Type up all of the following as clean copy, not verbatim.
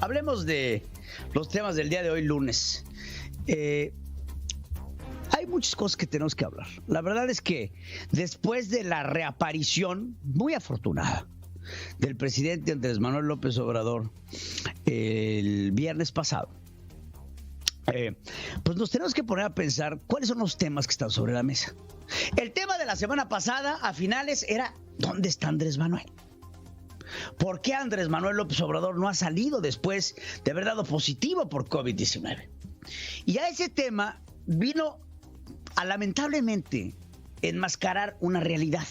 Hablemos de los temas del día de hoy, lunes. Hay muchas cosas que tenemos que hablar. La verdad es que después de la reaparición muy afortunada del presidente Andrés Manuel López Obrador el viernes pasado, pues nos tenemos que poner a pensar cuáles son los temas que están sobre la mesa. El tema de la semana pasada, a finales, era ¿dónde está Andrés Manuel? ¿Por qué Andrés Manuel López Obrador no ha salido después de haber dado positivo por COVID-19? Y a ese tema vino a lamentablemente enmascarar una realidad.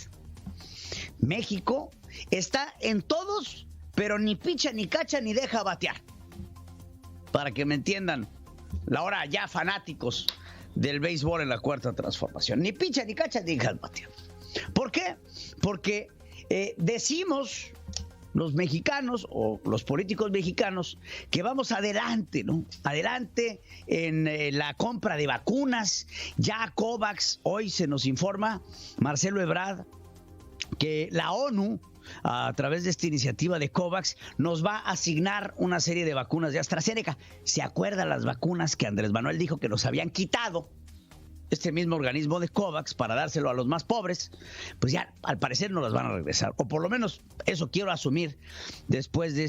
México está en todos, pero ni picha, ni cacha, ni deja batear. Para que me entiendan, la hora ya fanáticos del béisbol en la cuarta transformación. Ni picha, ni cacha, ni deja batear. ¿Por qué? Porque decimos los mexicanos o los políticos mexicanos que vamos adelante, ¿no? Adelante en la compra de vacunas. Ya COVAX, hoy se nos informa, Marcelo Ebrard, que la ONU, a través de esta iniciativa de COVAX, nos va a asignar una serie de vacunas de AstraZeneca. ¿Se acuerdan las vacunas que Andrés Manuel dijo que nos habían quitado? Este mismo organismo de COVAX para dárselo a los más pobres, pues ya al parecer no las van a regresar, o por lo menos eso quiero asumir después de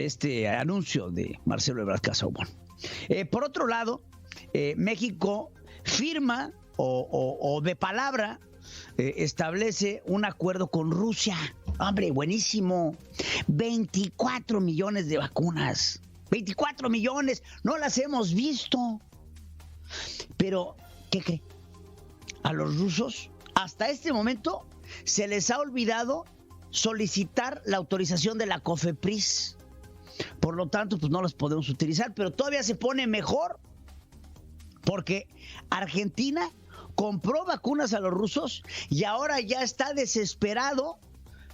este anuncio de Marcelo Ebrard Casaubon. Por otro lado, México firma o de palabra establece un acuerdo con Rusia. Hombre, buenísimo. 24 millones de vacunas. 24 millones, no las hemos visto. Pero, ¿qué cree? A los rusos, hasta este momento, se les ha olvidado solicitar la autorización de la COFEPRIS. Por lo tanto, pues no las podemos utilizar, pero todavía se pone mejor, porque Argentina compró vacunas a los rusos y ahora ya está desesperado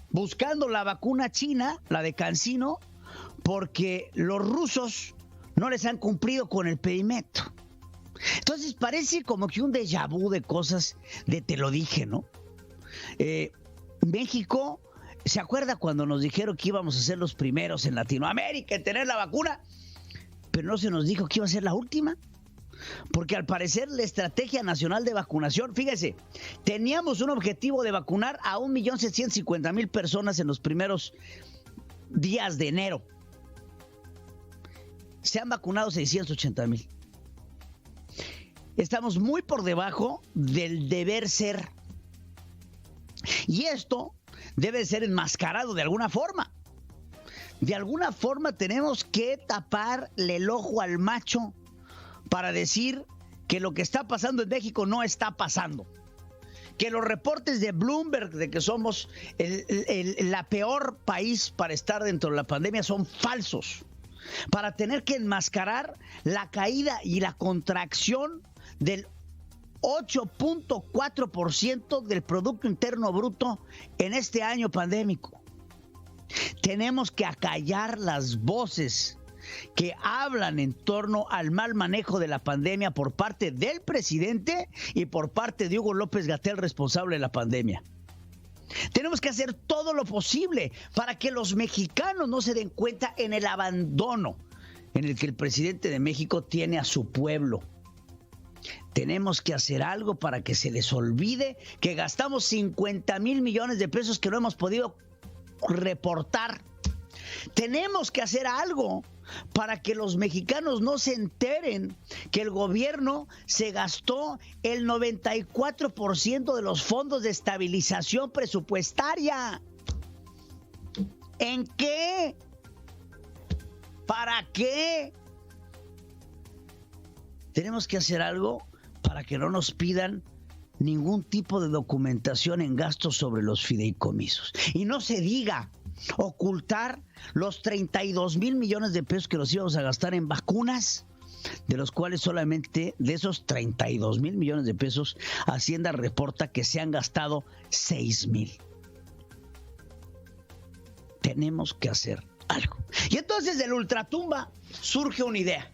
buscando la vacuna china, la de CanSino, porque los rusos no les han cumplido con el pedimento. Entonces parece como que un déjà vu de cosas de te lo dije, ¿no? México, ¿se acuerda cuando nos dijeron que íbamos a ser los primeros en Latinoamérica en tener la vacuna? Pero no se nos dijo que iba a ser la última. Porque al parecer la Estrategia Nacional de Vacunación, fíjese, teníamos un objetivo de vacunar a 1.750.000 personas en los primeros días de enero. Se han vacunado 680.000. Estamos muy por debajo del deber ser. Y esto debe ser enmascarado de alguna forma. De alguna forma tenemos que taparle el ojo al macho para decir que lo que está pasando en México no está pasando. Que los reportes de Bloomberg de que somos la peor país para estar dentro de la pandemia son falsos. Para tener que enmascarar la caída y la contracción del 8.4% del Producto Interno Bruto en este año pandémico. Tenemos que acallar las voces que hablan en torno al mal manejo de la pandemia por parte del presidente y por parte de Hugo López-Gatell, responsable de la pandemia. Tenemos que hacer todo lo posible para que los mexicanos no se den cuenta en el abandono en el que el presidente de México tiene a su pueblo. Tenemos que hacer algo para que se les olvide que gastamos 50,000 millones de pesos que no hemos podido reportar. Tenemos que hacer algo para que los mexicanos no se enteren que el gobierno se gastó el 94% de los fondos de estabilización presupuestaria. ¿En qué? ¿Para qué? Tenemos que hacer algo para que no nos pidan ningún tipo de documentación en gastos sobre los fideicomisos. Y no se diga ocultar los 32,000 millones de pesos que nos íbamos a gastar en vacunas, de los cuales solamente de esos 32,000 millones de pesos, Hacienda reporta que se han gastado 6,000. Tenemos que hacer algo. Y entonces del ultratumba surge una idea.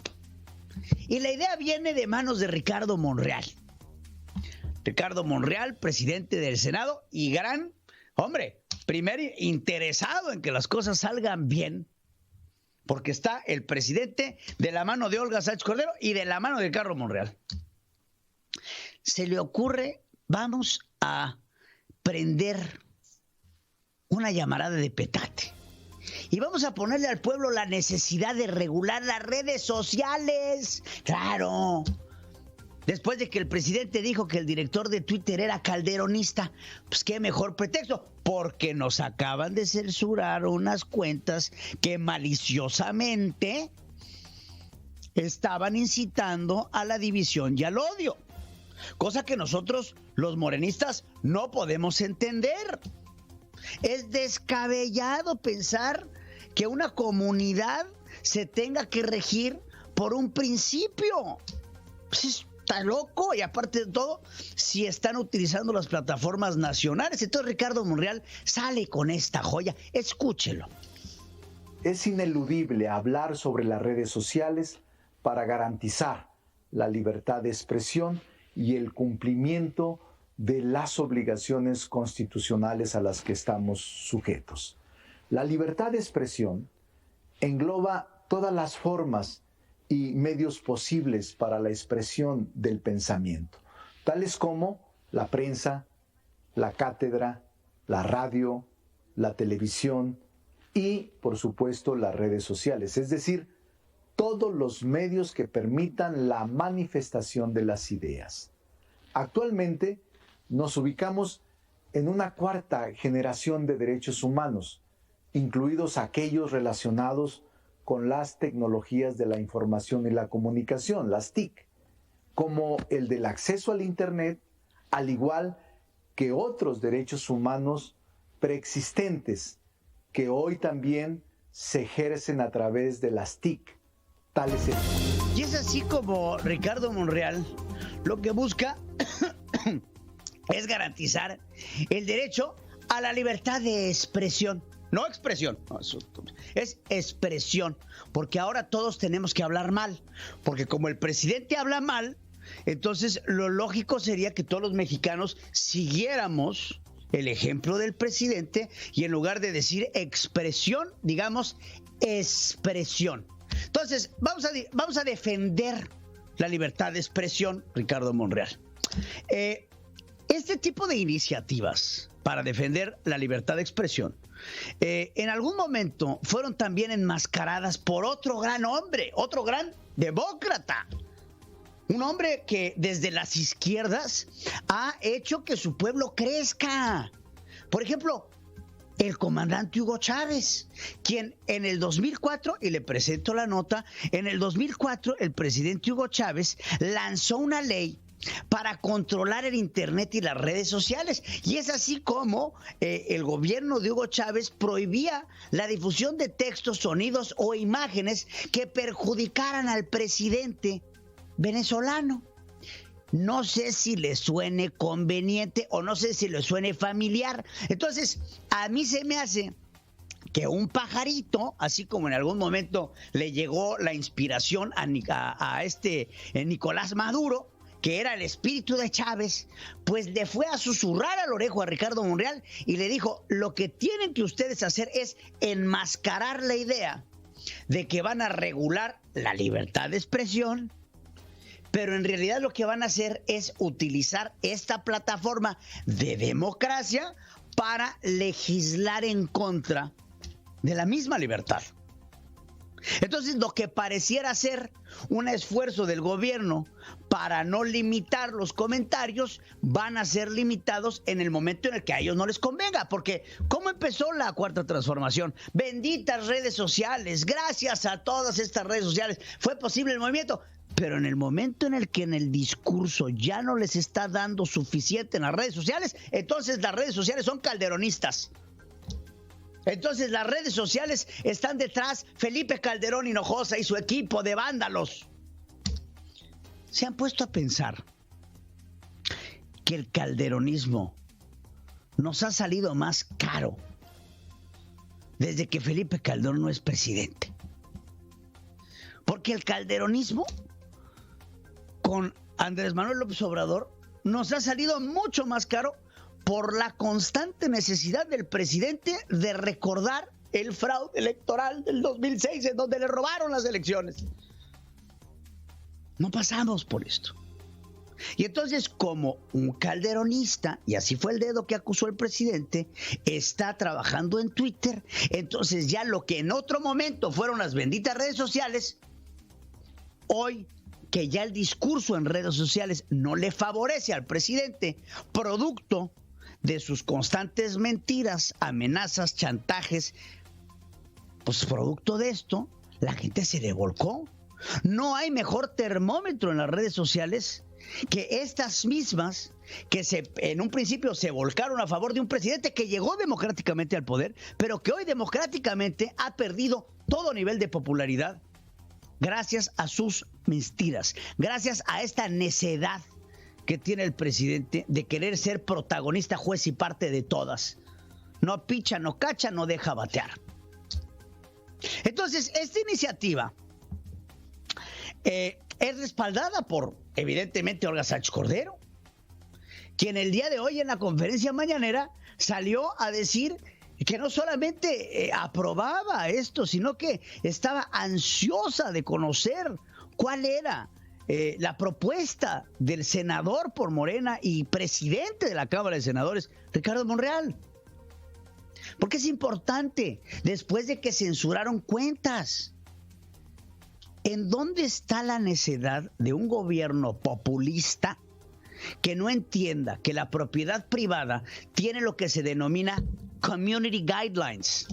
Y la idea viene de manos de Ricardo Monreal. Ricardo Monreal, presidente del Senado y gran, hombre, primer interesado en que las cosas salgan bien, porque está el presidente de la mano de Olga Sánchez Cordero y de la mano de Ricardo Monreal. Se le ocurre, vamos a prender una llamarada de petate y vamos a ponerle al pueblo la necesidad de regular las redes sociales. Claro. Después de que el presidente dijo que el director de Twitter era calderonista, pues qué mejor pretexto, porque nos acaban de censurar unas cuentas que maliciosamente estaban incitando a la división y al odio, cosa que nosotros, los morenistas, no podemos entender. Es descabellado pensar que una comunidad se tenga que regir por un principio. Pues está loco, y aparte de todo, si están utilizando las plataformas nacionales. Entonces Ricardo Monreal sale con esta joya. Escúchelo. Es ineludible hablar sobre las redes sociales para garantizar la libertad de expresión y el cumplimiento de las obligaciones constitucionales a las que estamos sujetos. La libertad de expresión engloba todas las formas y medios posibles para la expresión del pensamiento, tales como la prensa, la cátedra, la radio, la televisión y, por supuesto, las redes sociales, es decir, todos los medios que permitan la manifestación de las ideas. Actualmente nos ubicamos en una cuarta generación de derechos humanos, incluidos aquellos relacionados con las tecnologías de la información y la comunicación, las TIC, como el del acceso al Internet, al igual que otros derechos humanos preexistentes que hoy también se ejercen a través de las TIC. Y es así como Ricardo Monreal lo que busca es garantizar el derecho a la libertad de expresión. No expresión, no, es expresión, porque ahora todos tenemos que hablar mal, porque como el presidente habla mal, entonces lo lógico sería que todos los mexicanos siguiéramos el ejemplo del presidente y en lugar de decir expresión, digamos expresión. Entonces, vamos a defender la libertad de expresión, Ricardo Monreal. Este tipo de iniciativas para defender la libertad de expresión, en algún momento fueron también enmascaradas por otro gran hombre, otro gran demócrata. Un hombre que desde las izquierdas ha hecho que su pueblo crezca. Por ejemplo, el comandante Hugo Chávez, quien en el 2004, y le presento la nota, en el 2004 el presidente Hugo Chávez lanzó una ley para controlar el Internet y las redes sociales. Y es así como el gobierno de Hugo Chávez prohibía la difusión de textos, sonidos o imágenes que perjudicaran al presidente venezolano. No sé si le suene conveniente o no sé si le suene familiar. Entonces, a mí se me hace que un pajarito, así como en algún momento le llegó la inspiración a Nicolás Maduro, que era el espíritu de Chávez, pues le fue a susurrar al orejo a Ricardo Monreal y le dijo: lo que tienen que ustedes hacer es enmascarar la idea de que van a regular la libertad de expresión, pero en realidad lo que van a hacer es utilizar esta plataforma de democracia para legislar en contra de la misma libertad. Entonces, lo que pareciera ser un esfuerzo del gobierno para no limitar los comentarios, van a ser limitados en el momento en el que a ellos no les convenga. Porque, ¿cómo empezó la cuarta transformación? Benditas redes sociales. Gracias a todas estas redes sociales fue posible el movimiento. Pero en el momento en el que en el discurso ya no les está dando suficiente en las redes sociales, entonces las redes sociales son calderonistas. Entonces las redes sociales están detrás Felipe Calderón Hinojosa y su equipo de vándalos. ¿Se han puesto a pensar que el calderonismo nos ha salido más caro desde que Felipe Calderón no es presidente? Porque el calderonismo con Andrés Manuel López Obrador nos ha salido mucho más caro por la constante necesidad del presidente de recordar el fraude electoral del 2006, en donde le robaron las elecciones. No pasamos por esto. Y entonces, como un calderonista, y así fue el dedo que acusó el presidente, está trabajando en Twitter, entonces ya lo que en otro momento fueron las benditas redes sociales, hoy que ya el discurso en redes sociales no le favorece al presidente, producto de sus constantes mentiras, amenazas, chantajes, pues producto de esto, la gente se le volcó. No hay mejor termómetro en las redes sociales que estas mismas que en un principio se volcaron a favor de un presidente que llegó democráticamente al poder, pero que hoy democráticamente ha perdido todo nivel de popularidad gracias a sus mentiras, gracias a esta necedad que tiene el presidente de querer ser protagonista, juez y parte de todas. No picha, no cacha, no deja batear. Entonces, esta iniciativa es respaldada por, evidentemente, Olga Sánchez Cordero, quien el día de hoy en la conferencia mañanera salió a decir que no solamente aprobaba esto, sino que estaba ansiosa de conocer cuál era la propuesta del senador por Morena y presidente de la Cámara de Senadores, Ricardo Monreal. Porque es importante, después de que censuraron cuentas, ¿en dónde está la necedad de un gobierno populista que no entienda que la propiedad privada tiene lo que se denomina community guidelines,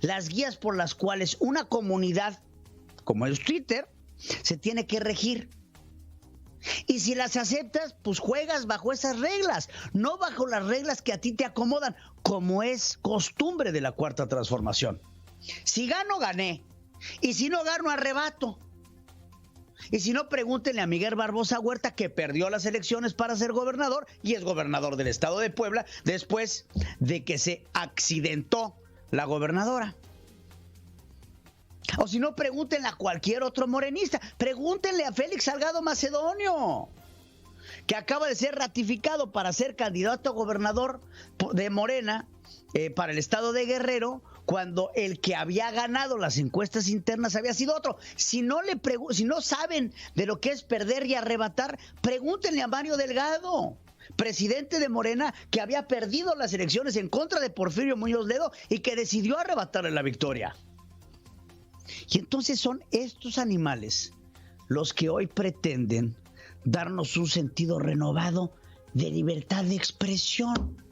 las guías por las cuales una comunidad, como es Twitter, se tiene que regir? Y si las aceptas, pues juegas bajo esas reglas, no bajo las reglas que a ti te acomodan, como es costumbre de la Cuarta Transformación. Si gano, gané. Y si no gano, arrebato. Y si no, pregúntenle a Miguel Barbosa Huerta, que perdió las elecciones para ser gobernador y es gobernador del estado de Puebla después de que se accidentó la gobernadora. O si no, pregúntenle a cualquier otro morenista. Pregúntenle a Félix Salgado Macedonio, que acaba de ser ratificado para ser candidato a gobernador de Morena para el estado de Guerrero, cuando el que había ganado las encuestas internas había sido otro. Si no saben de lo que es perder y arrebatar, pregúntenle a Mario Delgado, presidente de Morena, que había perdido las elecciones en contra de Porfirio Muñoz Ledo y que decidió arrebatarle la victoria. Y entonces son estos animales los que hoy pretenden darnos un sentido renovado de libertad de expresión,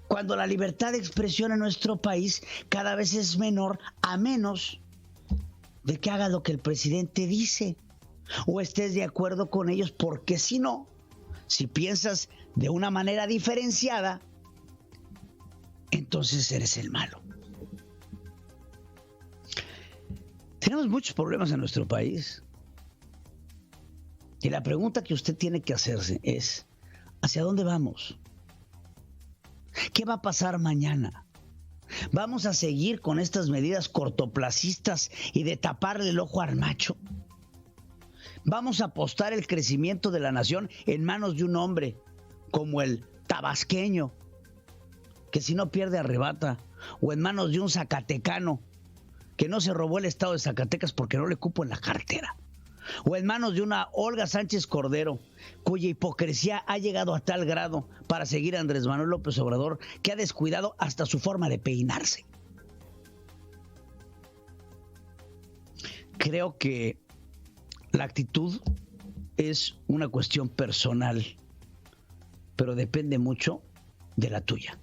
cuando la libertad de expresión en nuestro país cada vez es menor, a menos de que hagas lo que el presidente dice o estés de acuerdo con ellos, porque si no, si piensas de una manera diferenciada, entonces eres el malo. Tenemos muchos problemas en nuestro país. Y la pregunta que usted tiene que hacerse es, ¿hacia dónde vamos? ¿Qué va a pasar mañana? ¿Vamos a seguir con estas medidas cortoplacistas y de taparle el ojo al macho? ¿Vamos a apostar el crecimiento de la nación en manos de un hombre como el tabasqueño, que si no pierde arrebata, o en manos de un zacatecano que no se robó el estado de Zacatecas porque no le cupo en la cartera, o en manos de una Olga Sánchez Cordero, cuya hipocresía ha llegado a tal grado para seguir a Andrés Manuel López Obrador que ha descuidado hasta su forma de peinarse? Creo que la actitud es una cuestión personal, pero depende mucho de la tuya.